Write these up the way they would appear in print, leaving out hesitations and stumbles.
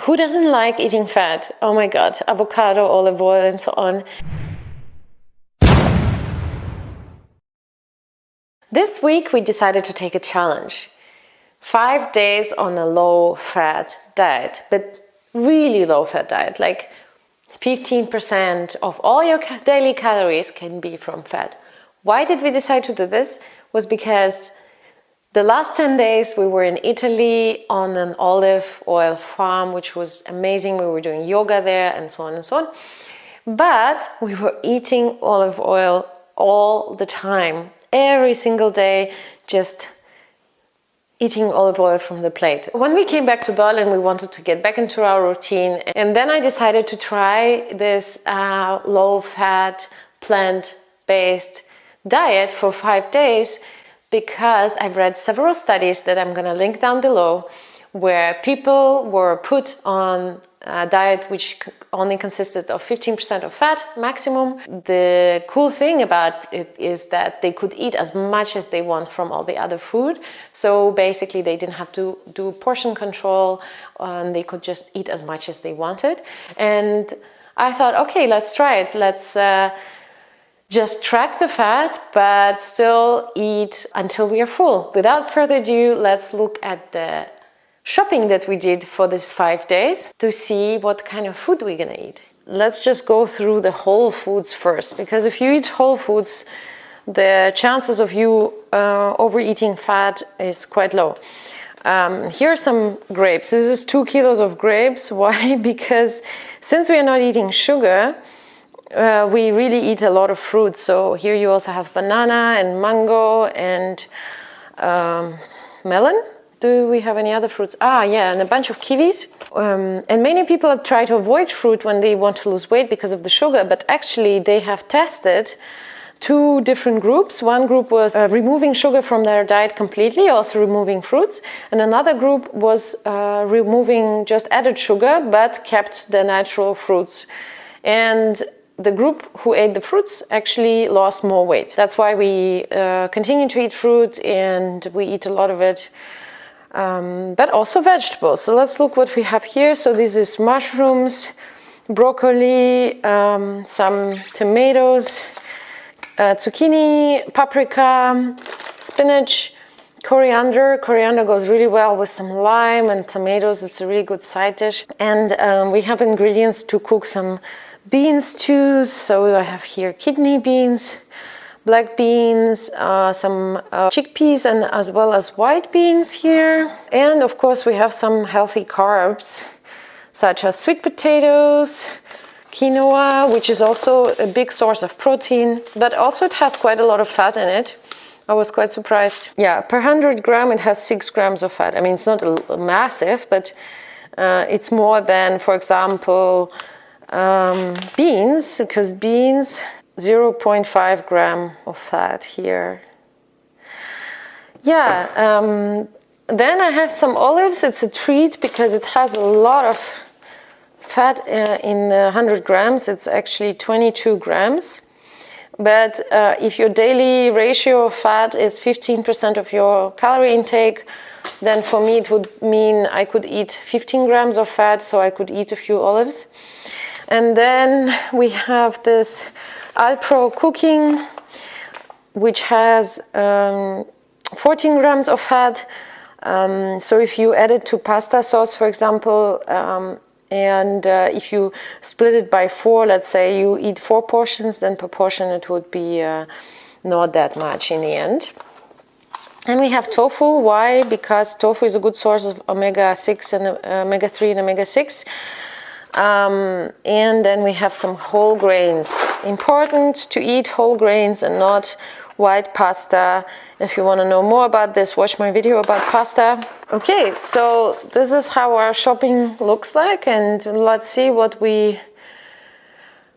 Who doesn't like eating fat? Oh my God, avocado, olive oil, and so on. This week we decided to take a challenge. 5 days on a low-fat diet, but really low-fat diet, like 15% of all your daily calories can be from fat. Why did we decide to do this? Was because the last 10 days we were in Italy on an olive oil farm, which was amazing. We were doing yoga there and so on and so on. But we were eating olive oil all the time, every single day, just eating olive oil from the plate. When we came back to Berlin, we wanted to get back into our routine. And then I decided to try this low-fat, plant-based diet for 5 days because I've read several studies that I'm going to link down below where people were put on a diet which only consisted of 15% of fat maximum. The cool thing about it is that they could eat as much as they want from all the other food. So basically they didn't have to do portion control, and they could just eat as much as they wanted. And I thought, okay, let's try it. Let's just track the fat, but still eat until we are full. Without further ado, let's look at the shopping that we did for these 5 days to see what kind of food we're gonna eat. Let's just go through the whole foods first, because if you eat whole foods, the chances of you overeating fat is quite low. Here are some grapes. This is 2 kilos of grapes. Why? Because since we are not eating sugar, we really eat a lot of fruit. So here you also have banana and mango and melon. Do we have any other fruits? Yeah, and a bunch of kiwis. And many people try to avoid fruit when they want to lose weight because of the sugar, but actually they have tested 2 different groups. One group was removing sugar from their diet completely, also removing fruits. And another group was removing just added sugar, but kept the natural fruits. And the group who ate the fruits actually lost more weight. That's why we continue to eat fruit, and we eat a lot of it. But also vegetables. So let's look what we have here. So this is mushrooms, broccoli, some tomatoes, zucchini, paprika, spinach, coriander. Coriander goes really well with some lime and tomatoes. It's a really good side dish. And we have ingredients to cook some bean stews. So I have here kidney beans, black beans, some chickpeas, and as well as white beans here. And of course we have some healthy carbs such as sweet potatoes, quinoa, which is also a big source of protein, but also it has quite a lot of fat in it. I was quite surprised. Yeah, per 100 gram it has 6 grams of fat. I mean, it's not massive, but it's more than, for example, beans, because beans 0.5 gram of fat here. Yeah, then I have some olives. It's a treat because it has a lot of fat in 100 grams. It's actually 22 grams. But if your daily ratio of fat is 15% of your calorie intake, then for me it would mean I could eat 15 grams of fat, so I could eat a few olives. And then we have this Alpro cooking, which has 14 grams of fat. So if you add it to pasta sauce, for example, and if you split it by 4, let's say you eat 4 portions, then per portion it would be not that much in the end. And we have tofu. Why? Because tofu is a good source of omega-6 and omega-3 and omega-6. And then we have some whole grains. Important to eat whole grains and not white pasta. If you want to know more about this, watch my video about pasta. Okay, so this is how our shopping looks like, and let's see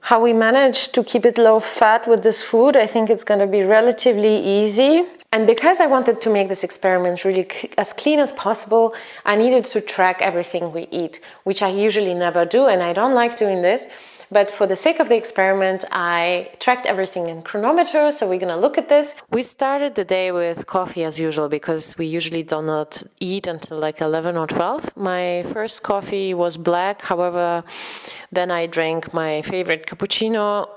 how we manage to keep it low fat with this food. I think it's going to be relatively easy. And because I wanted to make this experiment really as clean as possible, I needed to track everything we eat, which I usually never do, and I don't like doing this. But for the sake of the experiment, I tracked everything in chronometer. So we're going to look at this. We started the day with coffee as usual because we usually do not eat until like 11 or 12. My first coffee was black. However, then I drank my favorite cappuccino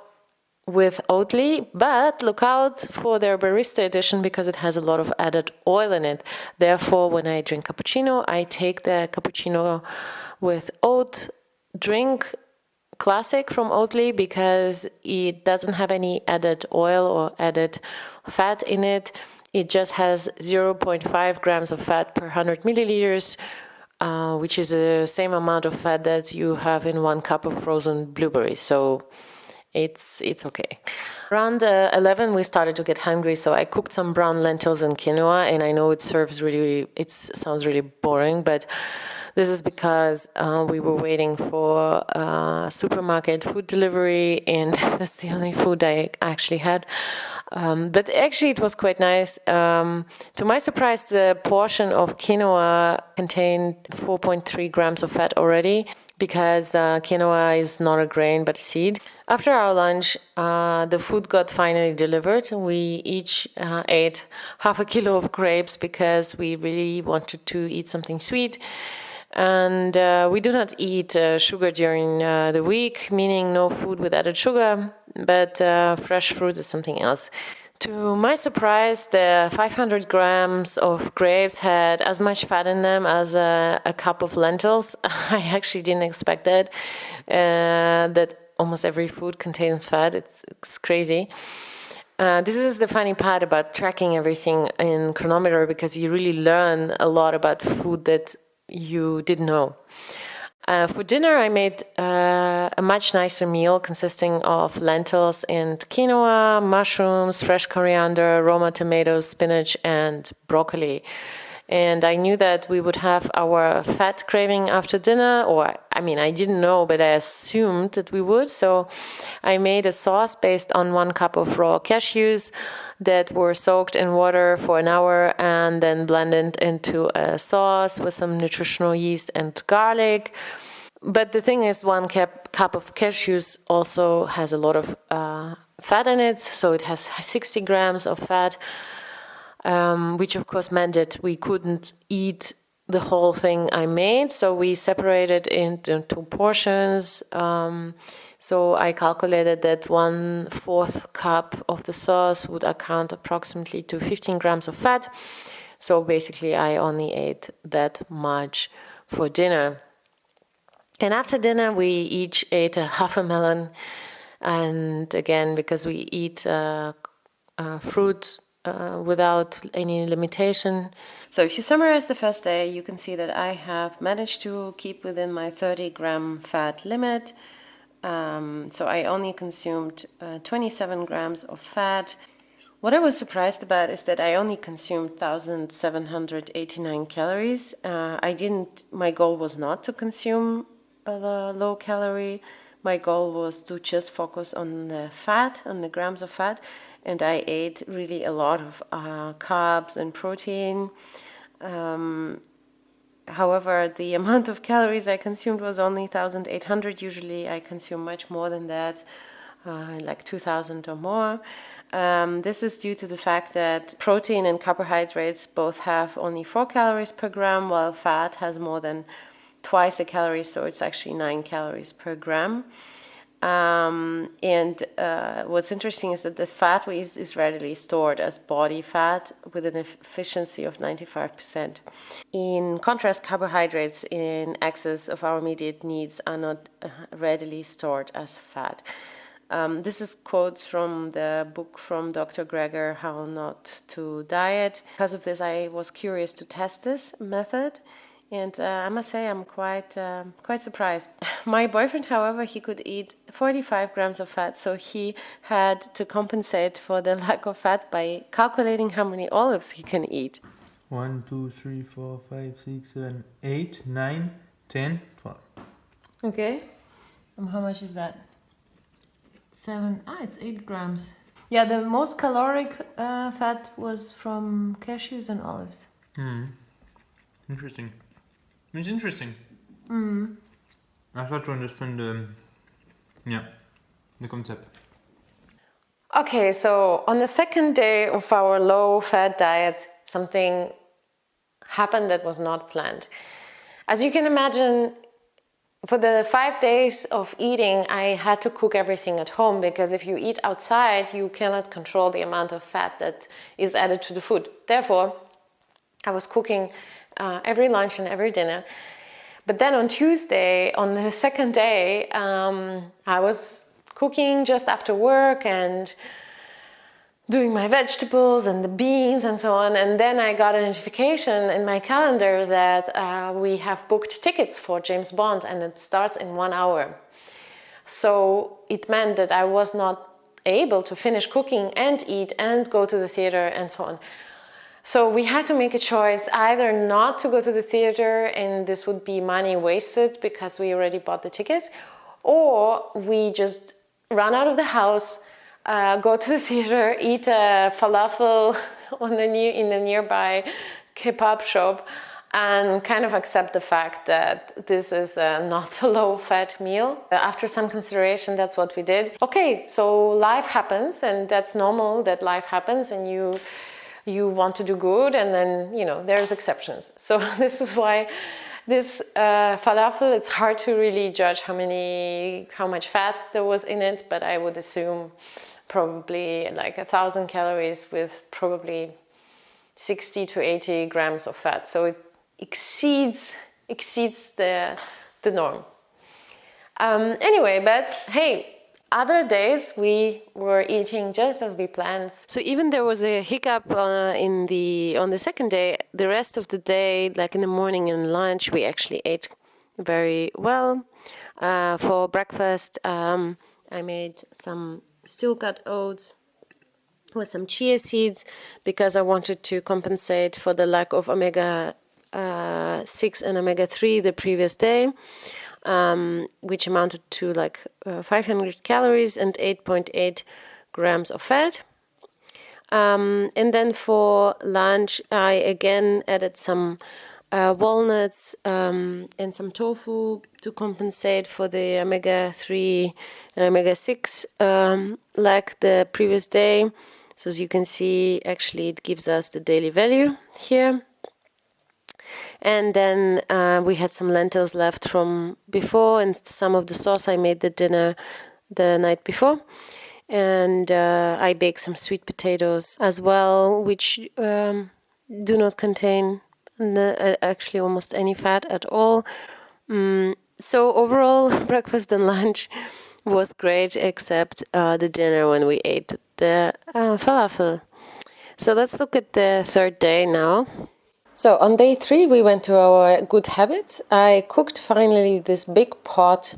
with Oatly, but look out for their barista edition because it has a lot of added oil in it. Therefore, when I drink cappuccino, I take the cappuccino with oat drink classic from Oatly because it doesn't have any added oil or added fat in it. It just has 0.5 grams of fat per 100 milliliters, which is the same amount of fat that you have in 1 cup of frozen blueberries. So it's okay. Around 11, we started to get hungry, so I cooked some brown lentils and quinoa. And I know it sounds really boring, but this is because we were waiting for supermarket food delivery, and that's the only food I actually had. But actually, it was quite nice. To my surprise, the portion of quinoa contained 4.3 grams of fat already, because quinoa is not a grain but a seed. After our lunch, the food got finally delivered. We each ate half a kilo of grapes because we really wanted to eat something sweet. And we do not eat sugar during the week, meaning no food with added sugar, but fresh fruit is something else. To my surprise, the 500 grams of grapes had as much fat in them as a cup of lentils. I actually didn't expect that. That almost every food contains fat. It's crazy. This is the funny part about tracking everything in chronometer, because you really learn a lot about food that you didn't know. For dinner, I made a much nicer meal consisting of lentils and quinoa, mushrooms, fresh coriander, Roma tomatoes, spinach, and broccoli. And I knew that we would have our fat craving after dinner, or I mean, I didn't know, but I assumed that we would. So I made a sauce based on 1 cup of raw cashews that were soaked in water for an hour and then blended into a sauce with some nutritional yeast and garlic. But the thing is, 1 cup of cashews also has a lot of fat in it. So it has 60 grams of fat. Which of course meant that we couldn't eat the whole thing I made. So we separated into 2 portions. So I calculated that 1/4 cup of the sauce would account approximately to 15 grams of fat. So basically I only ate that much for dinner. And after dinner, we each ate a half a melon. And again, because we eat fruit without any limitation. So if you summarize the first day, you can see that I have managed to keep within my 30-gram fat limit. So I only consumed 27 grams of fat. What I was surprised about is that I only consumed 1,789 calories. My goal was not to consume a low calorie. My goal was to just focus on the fat, on the grams of fat. And I ate really a lot of carbs and protein. However, the amount of calories I consumed was only 1,800. Usually I consume much more than that, like 2,000 or more. This is due to the fact that protein and carbohydrates both have only 4 calories per gram, while fat has more than twice the calories, so it's actually 9 calories per gram. What's interesting is that the fat is readily stored as body fat with an efficiency of 95%. In contrast, carbohydrates in excess of our immediate needs are not readily stored as fat. This is quotes from the book from Dr. Greger, How Not to Diet. Because of this, I was curious to test this method. And I must say I'm quite surprised. My boyfriend, however, he could eat 45 grams of fat, so he had to compensate for the lack of fat by calculating how many olives he can eat. 1, 2, 3, 4, 5, 6, 7, 8, 9, 10, 12. Okay. How much is that? 7. It's 8 grams. Yeah, the most caloric fat was from cashews and olives. Interesting. It's interesting. I thought to understand Ja, det Konzept. Okay, so on the second day of our low-fat diet, something happened that was not planned. As you can imagine, for the 5 days of eating, I had to cook everything at home, because if you eat outside, you cannot control the amount of fat that is added to the food. Therefore, I was cooking every lunch and every dinner. But then on Tuesday, on the second day, I was cooking just after work and doing my vegetables and the beans and so on. And then I got a notification in my calendar that we have booked tickets for James Bond, and it starts in 1 hour. So it meant that I was not able to finish cooking and eat and go to the theater and so on. So we had to make a choice, either not to go to the theater, and this would be money wasted because we already bought the tickets, or we just run out of the house, go to the theater, eat a falafel in the nearby kebab shop, and kind of accept the fact that this is not a low-fat meal. After some consideration, that's what we did. Okay, so life happens, and that's normal that life happens, and you want to do good, and then, there's exceptions. So this is why this falafel, it's hard to really judge how much fat there was in it, but I would assume probably like 1,000 calories with probably 60 to 80 grams of fat. So it exceeds the norm. Anyway, but hey, other days we were eating just as we planned. So even there was a hiccup on the second day, the rest of the day, like in the morning and lunch, we actually ate very well. For breakfast, I made some steel cut oats with some chia seeds, because I wanted to compensate for the lack of omega 6 and omega 3 the previous day, which amounted to like 500 calories and 8.8 grams of fat. And then for lunch, I again added some walnuts and some tofu to compensate for the omega 3 and omega 6 lack the previous day. So as you can see, actually it gives us the daily value here. And then we had some lentils left from before, and some of the sauce I made the dinner the night before. And I baked some sweet potatoes as well, which do not contain actually almost any fat at all. So overall, breakfast and lunch was great, except the dinner when we ate the falafel. So let's look at the third day now. So on day 3, we went to our good habits. I cooked finally this big pot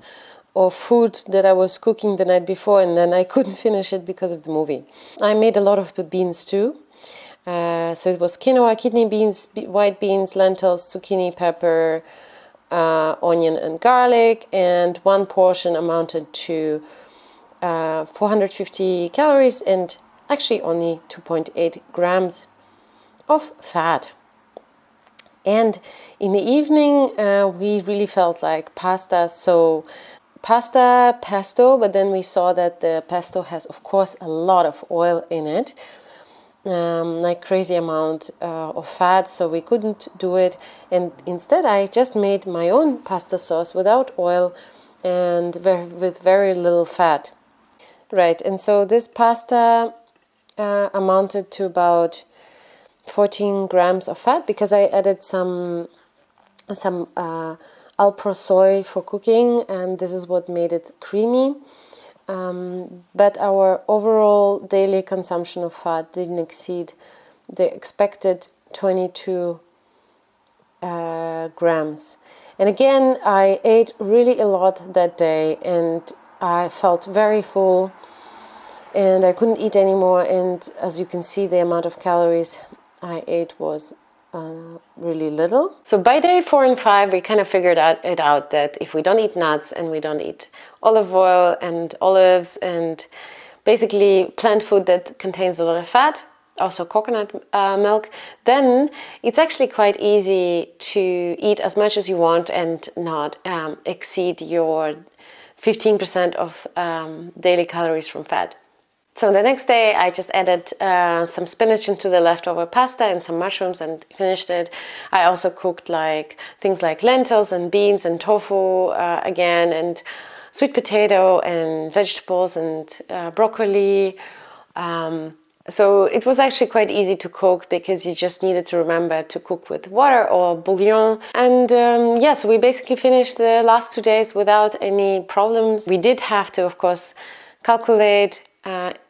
of food that I was cooking the night before, and then I couldn't finish it because of the movie. I made a lot of beans too. So it was quinoa, kidney beans, white beans, lentils, zucchini, pepper, onion and garlic, and one portion amounted to 450 calories and actually only 2.8 grams of fat. And in the evening, we really felt like pasta. So pesto, but then we saw that the pesto has, of course, a lot of oil in it, like crazy amount of fat. So we couldn't do it. And instead, I just made my own pasta sauce without oil and with very little fat. Right. And so this pasta amounted to about 14 grams of fat, because I added some Alpro soy for cooking, and this is what made it creamy. But our overall daily consumption of fat didn't exceed the expected 22 grams. And again, I ate really a lot that day, and I felt very full, and I couldn't eat anymore. And as you can see, the amount of calories I ate was really little. So by day 4 and 5, we kind of figured it out that if we don't eat nuts and we don't eat olive oil and olives and basically plant food that contains a lot of fat, also coconut milk, then it's actually quite easy to eat as much as you want and not exceed your 15% of daily calories from fat. So the next day I just added some spinach into the leftover pasta and some mushrooms and finished it. I also cooked like things like lentils and beans and tofu again, and sweet potato and vegetables and broccoli. So it was actually quite easy to cook because you just needed to remember to cook with water or bouillon. And yes, we basically finished the last 2 days without any problems. We did have to, of course, calculate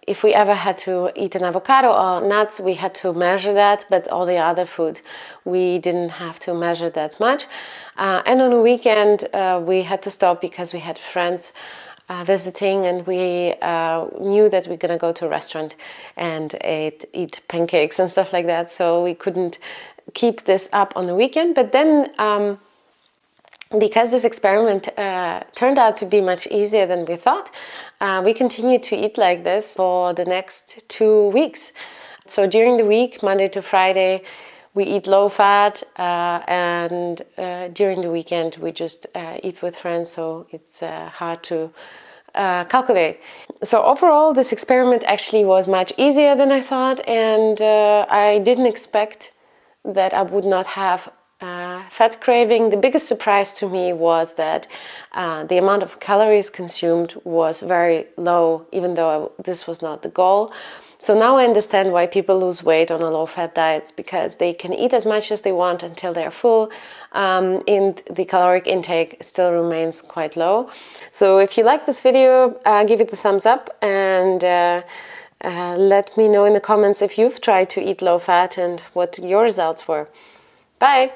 if we ever had to eat an avocado or nuts, we had to measure that, but all the other food, we didn't have to measure that much. And on a weekend, we had to stop because we had friends visiting, and we knew that we're gonna go to a restaurant and eat pancakes and stuff like that. So we couldn't keep this up on the weekend. But then, because this experiment turned out to be much easier than we thought, we continued to eat like this for the next 2 weeks. So during the week, Monday to Friday, we eat low fat, and during the weekend we just eat with friends, so it's hard to calculate. So overall, this experiment actually was much easier than I thought, and I didn't expect that I would not have fat craving. The biggest surprise to me was that the amount of calories consumed was very low, even though this was not the goal. So now I understand why people lose weight on a low-fat diet, because they can eat as much as they want until they're full, and the caloric intake still remains quite low. So if you like this video, give it a thumbs up, and let me know in the comments if you've tried to eat low-fat and what your results were. Bye!